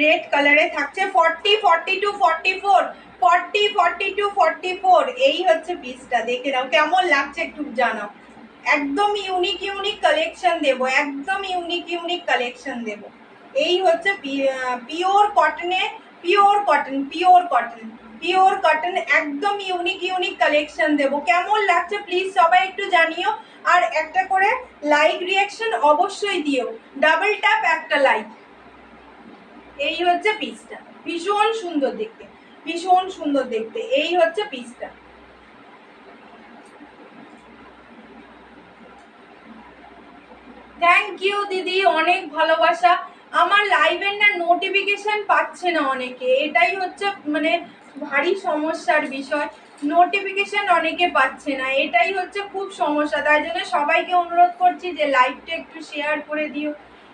Red কালারে থাকছে 40, 42, 44, 40, 42, 44। এই হচ্ছে পিসটা, দেখে নাও কেমন লাগছে একটু জানাও। একদম ইউনিক ইউনিক কালেকশন দেবো, একদম ইউনিক ইউনিক কালেকশন দেবো। এই হচ্ছে পিওর কটনে, pure cotton, pure cotton, pure cotton, একদম ইউনিক ইউনিক কালেকশন দেবো। কেমন লাগছে প্লিজ সবাই একটু জানিও। আর একটা করে লাইক রিয়াকশন অবশ্যই দিও, ডাবল ট্যাপ একটা লাইক। এই হচ্ছে পিসটা, ভীষণ সুন্দর দেখতে, ভীষণ সুন্দর দেখতে। এই হচ্ছে পিসটা। থ্যাংক ইউ দিদি, অনেক ভালোবাসা। আমার লাইভের না নোটিফিকেশন পাচ্ছে না অনেকে, এটাই হচ্ছে মানে ভারী সমস্যার বিষয়। নোটিফিকেশন অনেকে পাচ্ছে না, এটাই হচ্ছে খুব সমস্যা। তাই জন্য সবাইকে অনুরোধ করছি যে লাইভটা একটু শেয়ার করে দিও,